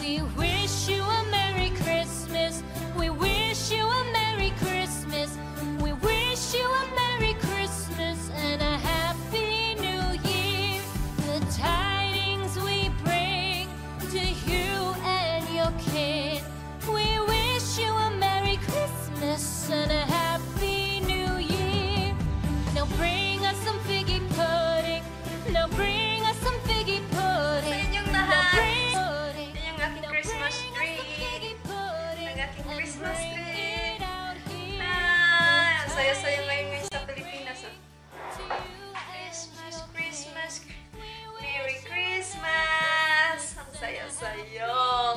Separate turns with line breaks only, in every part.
We wish you a Merry Christmas. We wish you a Merry Christmas. We wish you a Merry Christmas and a Happy New Year. The tidings we bring to you and your kid. We wish you a Merry Christmas and a Happy New Year. Now bring us some figgy pudding. Now bring us some figgy pudding.
Sa inyong lahat. Ito yung aking Christmas tree. Ang aking Christmas tree. Ang saya-saya ngayon sa Pilipinas. Christmas, Christmas, Merry Christmas. Ang saya-saya.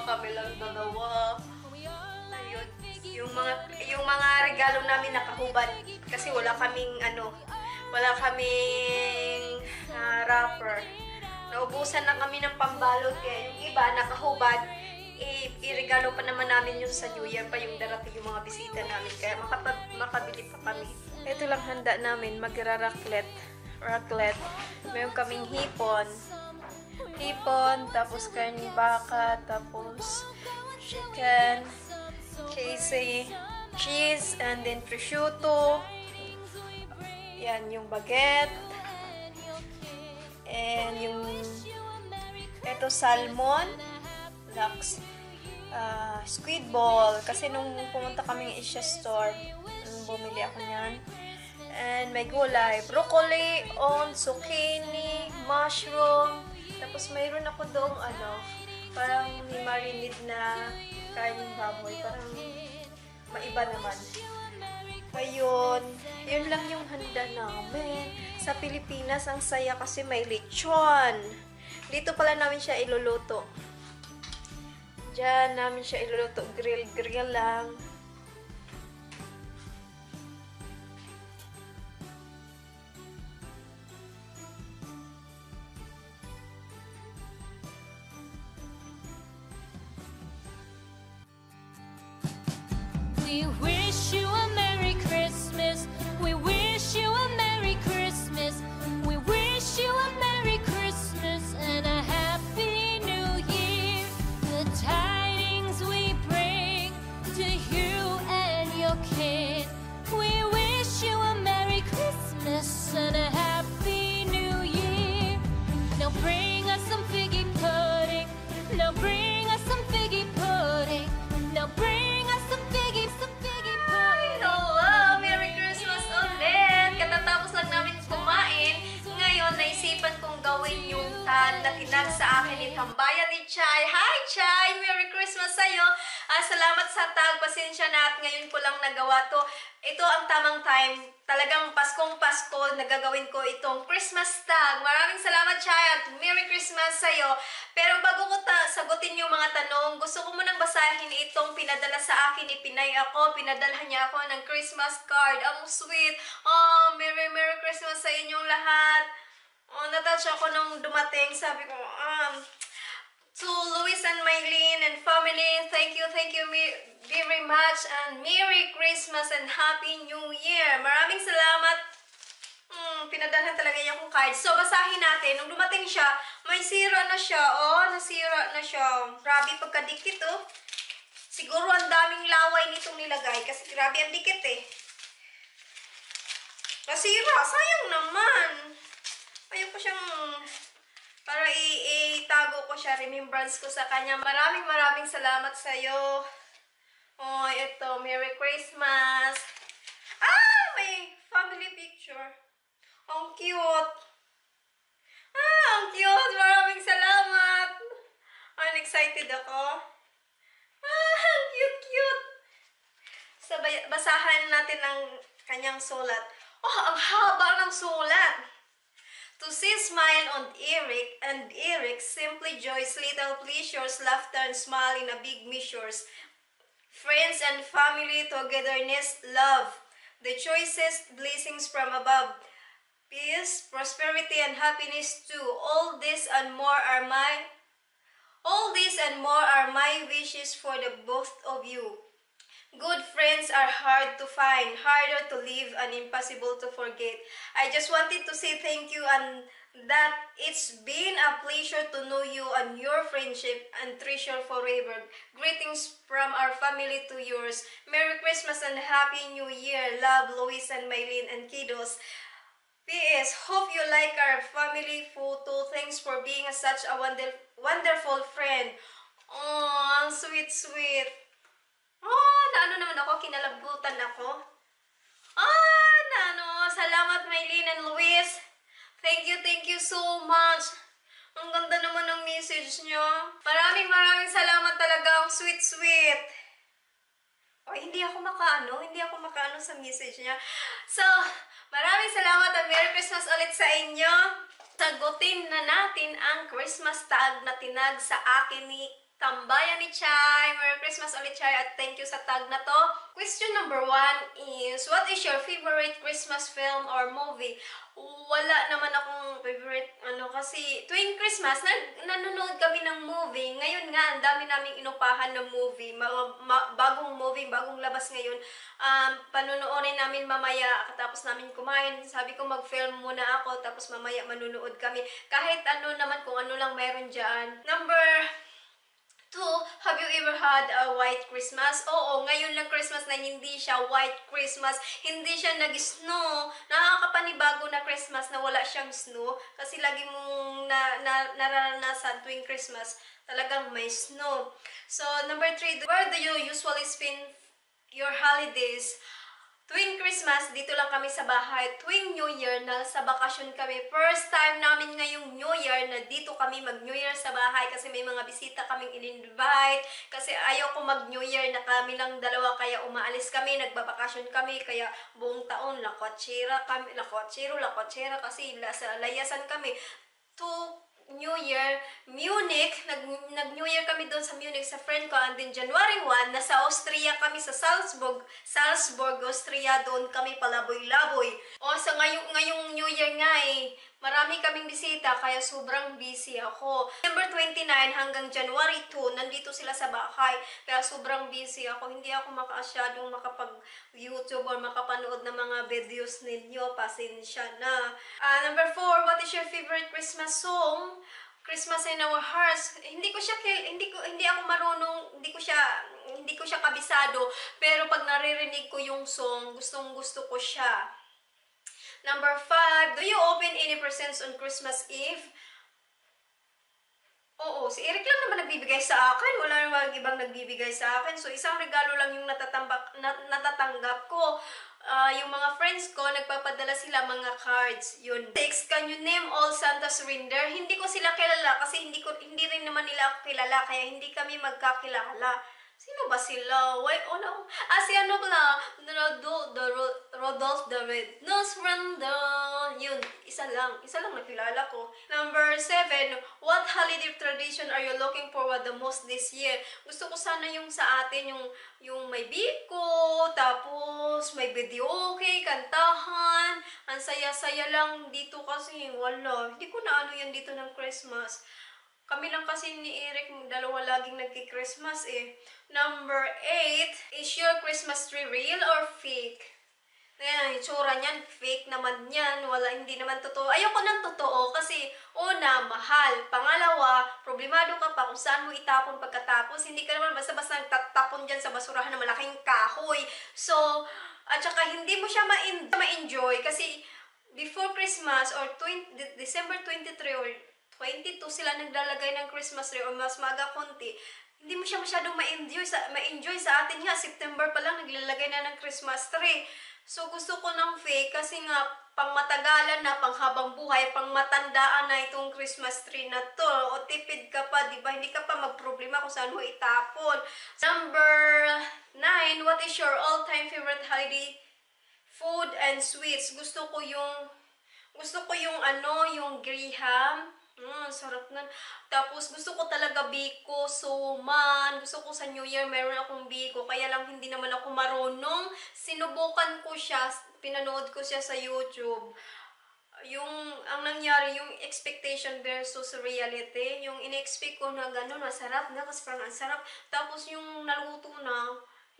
Kami lang dalawa. Ayun. Yung mga regalo namin nakahubad. Kasi wala kaming wrapper. Naubusan na kami ng pambalot kaya yung iba nakahubad. Iregalo pa naman namin yung sa New Year pa yung darating yung mga bisita namin. Kaya makabili pa kami. Ito lang handa namin, magra-raclette. Meron kaming hipon, tapos karning baka, tapos chicken, casey, cheese, and then prosciutto. Yan, yung baguette. And yung ito salmon, laks, squid ball. Kasi nung pumunta kami ng Asia store, bumili ako niyan. And may gulay, broccoli, zucchini, mushroom. Tapos mayroon ako doong parang marinade na kaning baboy. Parang maiba naman. Ayun, yun lang yung handa namin. Sa Pilipinas, ang saya kasi may lechon. Dito pala namin siya iluluto. Diyan namin siya iluluto. Grill lang.
We wish you a Merry Christmas. We wish you a Merry Christmas. We wish you a Merry Christmas and a Happy New Year. The tidings we bring to you and your kid. We wish you a Merry Christmas and a Happy New Year. Now bring us some figgy pudding. Now bring us some figgy pudding. Now bring us some figgy pudding.
Hello! Merry Christmas ulit! Katatapos lang namin kumain. Ngayon, naisipan kong gawin yung tan na tinag sa akin ni Tambayan ni Chay. Hi, Chay! Merry Christmas sa'yo! Salamat sa tag. Pasensya na at ngayon ko lang nagawa to. Ito ang tamang time. Talagang Paskong Pasko, nagagawin ko itong Christmas tag. Maraming salamat, Chay, at Merry Christmas sa'yo. Pero bago ko sagutin yung mga tanong, gusto ko munang basahin itong pinadala sa akin ni Pinay ako. Pinadalhan niya ako ng Christmas card. Ang sweet. Oh, Merry Christmas sa inyong lahat. Oh, natouch ako nung dumating. Sabi ko, to Luis and Maylene and family, thank you very much and Merry Christmas and Happy New Year. Maraming salamat. Pinadalhan talaga niya akong card. So, basahin natin. Nung dumating siya, may sira na siya. Oh, nasira na siya. Grabe pagkadikit, oh. Siguro ang daming laway nitong nilagay kasi grabe ang dikit, eh. Nasira. Sayang naman. Ayaw ko siyang... Para itago ko siya, remembrance ko sa kanya. Maraming salamat sa'yo. Oh, ito, Merry Christmas. May family picture. Ang cute. Ang cute. Maraming salamat. Excited ako. Ang cute. Basahan natin ang kanyang sulat. Oh, ang haba ng sulat. To see smile on Eric and Eric, simply joys, little pleasures, laughter and smile in a big measures. Friends and family, togetherness, love. The choicest blessings from above. Peace, prosperity, and happiness too. All this and more are my wishes for the both of you. Good friends are hard to find, harder to live, and impossible to forget. I just wanted to say thank you and that it's been a pleasure to know you and your friendship and treasure forever. Greetings from our family to yours. Merry Christmas and Happy New Year. Love, Luis and Maylin and kiddos. P.S. Hope you like our family photo. Thanks for being such a wonderful friend. Oh, sweet, sweet. Oh, naano naman ako, kinalabutan ako. Ah, naano, salamat Maylin and Luis. Thank you so much. Ang ganda naman ng message nyo. Maraming salamat talaga. Ang sweet, sweet. Oh, hindi ako makaano sa message niya. So, maraming salamat at Merry Christmas ulit sa inyo. Sagutin na natin ang Christmas tag na tinag sa akin ni Tambayan ni Chai. Merry Christmas ulit, Chai, at thank you sa tag na to. Question number 1 is, what is your favorite Christmas film or movie? Wala naman akong favorite, kasi tuwing Christmas, nanonood kami ng movie. Ngayon nga, ang dami naming inupahan ng movie. Bagong movie, bagong labas ngayon. Panunuorin namin mamaya, katapos namin kumain. Sabi ko, mag-film muna ako, tapos mamaya manunood kami. Kahit ano naman, kung ano lang meron dyan. Number 2, have you ever had a white Christmas? Oo, ngayon lang Christmas na hindi siya white Christmas. Hindi siya nag-snow. Nakakapanibago na Christmas na wala siyang snow. Kasi lagi mong nararanasan tuwing Christmas, talagang may snow. So, number 3, where do you usually spend your holidays? Tuwing Christmas, dito lang kami sa bahay. Tuwing New Year, nasa bakasyon kami. First time namin ngayong New Year na dito kami mag-New Year sa bahay kasi may mga bisita kaming in-invite. Kasi ayaw ko mag-New Year na kami lang dalawa, kaya umaalis kami, nagbabakasyon kami. Kaya buong taon, lakwatsera kasi layasan kami. To New Year, Munich, nag-New Year kami doon sa Munich sa friend ko, and then January 1, nasa Austria kami sa Salzburg, Austria, doon kami palaboy-laboy. O, sa ngayong New Year nga marami kaming bisita, kaya sobrang busy ako. December 29 hanggang January 2, nandito sila sa bahay, kaya sobrang busy ako. Hindi ako makaasyadong makapag-YouTube or makapanood ng mga videos ninyo, pasensya na. Number 4, what is your favorite Christmas song? Christmas in Our Hearts. Hindi ako marunong, hindi ko siya kabisado, pero pag naririnig ko yung song, gustong-gusto ko siya. Number 5, do you open any presents on Christmas Eve? Oo, si Eric lang naman nagbibigay sa akin. Wala namang ibang nagbibigay sa akin. So, isang regalo lang yung natatanggap ko. Yung mga friends ko, nagpapadala sila mga cards. Yun. 6, can you name all Santa's reindeer? Hindi ko sila kilala kasi hindi rin naman nila ako kilala. Kaya hindi kami magkakilala. Sino ba sila? Si ano pala? Rodolph the Red-Nosed Reindeer. Yun, isa lang nakilala ko. Number 7, what holiday tradition are you looking forward the most this year? Gusto ko sana yung sa atin, yung may biko, tapos may video okay, kantahan. Ang saya-saya lang dito kasi wala. Hindi ko na ano yan dito ng Christmas. Kami lang kasi ni Eric, dalawa laging nagki-Christmas Number 8, is your Christmas tree real or fake? Ayan, itsura niyan, fake naman yan. Hindi naman totoo. Ayoko ng totoo kasi, una, mahal. Pangalawa, problemado ka pa kung saan mo itapon pagkatapos. Hindi ka naman basta-basta nagtatapon dyan sa basurahan na malaking kahoy. So, at saka hindi mo siya ma-enjoy kasi before Christmas or December 23 or 22 sila naglalagay ng Christmas tree o mas maga konti, hindi mo siya masyadong ma-enjoy sa atin nga. September pa lang naglalagay na ng Christmas tree. So gusto ko ng fake kasi nga pang matagalan na, pang habang buhay, pang matandaan na itong Christmas tree na to. O tipid ka pa, di ba? Hindi ka pa magproblema kung saan mo itapon. Number 9, what is your all-time favorite holiday food and sweets? Gusto ko yung graham. Sarap nun. Tapos, gusto ko talaga biko, suman. Gusto ko sa New Year, meron akong biko. Kaya lang, hindi naman ako marunong. Sinubukan ko siya. Pinanood ko siya sa YouTube. Ang nangyari, yung expectation versus reality. Yung in-expect ko na gano'n, masarap na. Kasi parang ang sarap. Tapos, yung naluto na,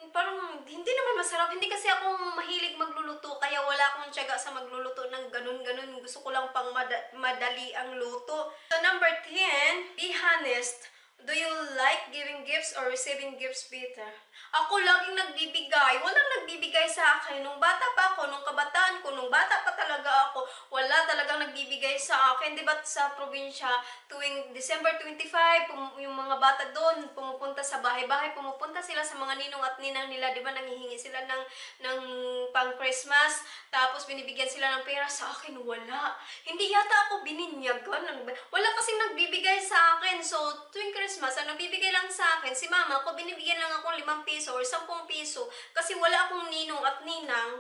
parang hindi naman masarap. Hindi kasi ako mahilig magluluto, kaya wala akong tiyaga sa magluluto ng ganun-ganun. Gusto ko lang pang madali ang luto. So number 10, be honest. Do you like giving gifts or receiving gifts better? Ako laging nagbibigay. Walang nagbibigay sa akin. Nung bata pa ako, nung kabataan ko, nung bata pa talaga ako, wala talagang nagbibigay sa akin. Diba sa probinsya, tuwing December 25, yung mga bata doon, pumupunta sa bahay-bahay, pumupunta sila sa mga ninong at ninang nila. Diba nanghihingi sila ng pang-Christmas, tapos binibigyan sila ng pera. Sa akin, wala. Hindi yata ako bininyagan. Wala kasing nagbibigay sa akin. So, tuwing Christmas, ang nagbibigay lang sa akin, si mama ko, binibigyan lang ako 5 piso or 10 piso. Kasi wala akong ninong at ninang.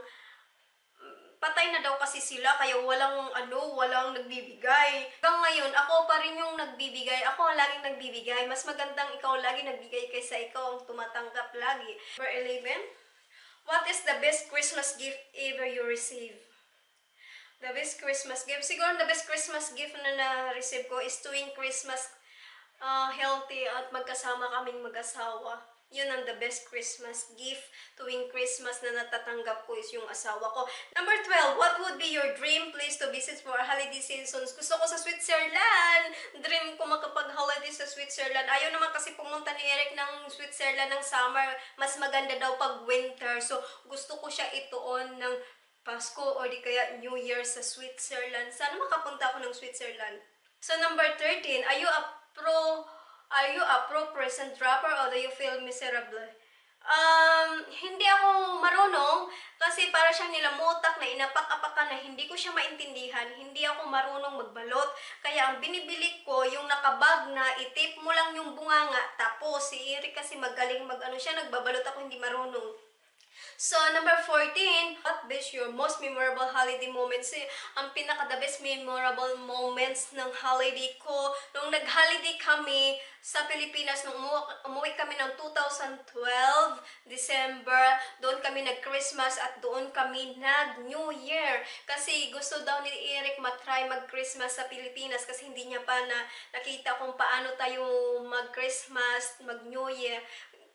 Patay na daw kasi sila, kaya walang nagbibigay. Hanggang ngayon, ako pa rin yung nagbibigay. Ako ang laging nagbibigay. Mas magandang ikaw lagi nagbigay kaysa ikaw ang tumatanggap lagi. Number 11, what is the best Christmas gift ever you receive? The best Christmas gift? Siguro the best Christmas gift na na-receive ko is tuwing Christmas, healthy at magkasama kaming mag-asawa. Yun ang the best Christmas gift tuwing Christmas na natatanggap ko is yung asawa ko. Number 12, what would be your dream place to visit for holiday seasons? Gusto ko sa Switzerland. Dream ko makapag-holiday sa Switzerland. Ayaw naman kasi pumunta ni Eric ng Switzerland ng summer. Mas maganda daw pag winter. So, gusto ko siya ituon ng Pasko o di kaya New Year sa Switzerland. Sana makapunta ako ng Switzerland. So, number 13, are you a pro present wrapper or do you feel miserable? Hindi ako marunong kasi para siyang nilamutak na inapak-apakan na hindi ko siya maintindihan. Hindi ako marunong magbalot. Kaya ang binibili ko, yung nakabag na itip mo lang yung bunganga. Tapos si Eric kasi magaling siya, nagbabalot ako, hindi marunong. So, number 14, what is your most memorable holiday moments? Ang pinaka-the best memorable moments ng holiday ko, nung nag-holiday kami sa Pilipinas, nung umuwi kami ng 2012, December, doon kami nag-Christmas at doon kami nag-New Year. Kasi gusto daw ni Eric matry mag-Christmas sa Pilipinas kasi hindi niya pa nakita kung paano tayo mag-Christmas, mag-New Year.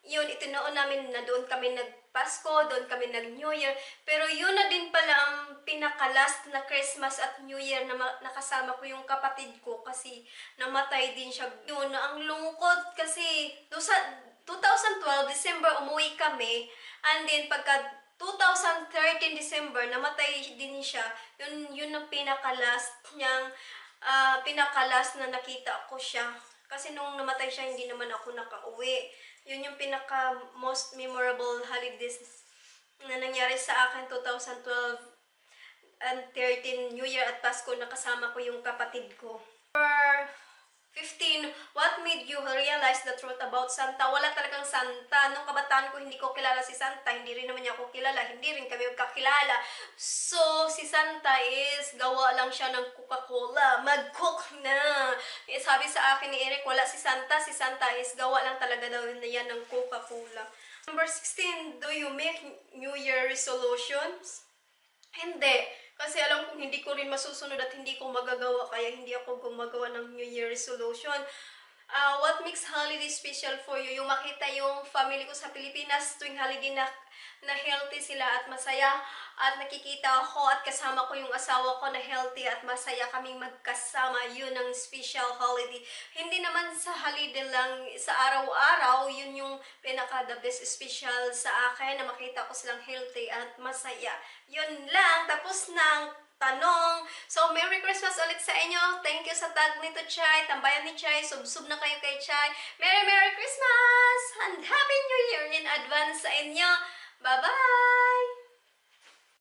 Yun, itinoon namin na doon kami nag-Pasko, doon kami nag-New Year. Pero yun na din pala ang pinaka-last na Christmas at New Year na nakasama ko yung kapatid ko kasi namatay din siya. Yun, ang lungkot kasi sa 2012, December, umuwi kami. And then, pagka 2013, December, namatay din siya. Yun ang pinaka-last niyang, pinaka-last na nakita ko siya. Kasi nung namatay siya, hindi naman ako nakauwi. Yun yung pinaka-most memorable holidays na nangyari sa akin 2012 and 13, New Year at Pasko, nakasama ko yung kapatid ko. Number 15, what made you realize the truth about Santa? Wala talagang Santa. Nung kabataan ko, hindi ko kilala si Santa. Hindi rin naman niya ako kilala. Hindi rin kami magkakilala. So, si Santa is gawa lang siya ng Coca-Cola. Mag-cook na. Sabi sa akin ni Eric, wala si Santa. Si Santa is gawa lang talaga daw na yan ng Coca-Cola. Number 16, do you make New Year resolutions? Hindi. Kasi alam kong hindi ko rin masusunod at hindi ko magagawa, kaya hindi ako gumagawa ng New Year resolution. What makes holiday special for you? Yung makita yung family ko sa Pilipinas tuwing holiday na healthy sila at masaya, at nakikita ako at kasama ko yung asawa ko na healthy at masaya kaming magkasama. Yun ang special holiday. Hindi naman sa holiday lang, sa araw-araw, yun yung pinaka-the best special sa akin, na makita ko silang healthy at masaya. Yun lang. Tapos ng tanong. So, Merry Christmas ulit sa inyo. Thank you sa tag nito, Chay. Tambayan ni Chay. Sub-sub na kayo kay Chay. Merry Christmas! And Happy New Year in advance sa inyo. Bye-bye!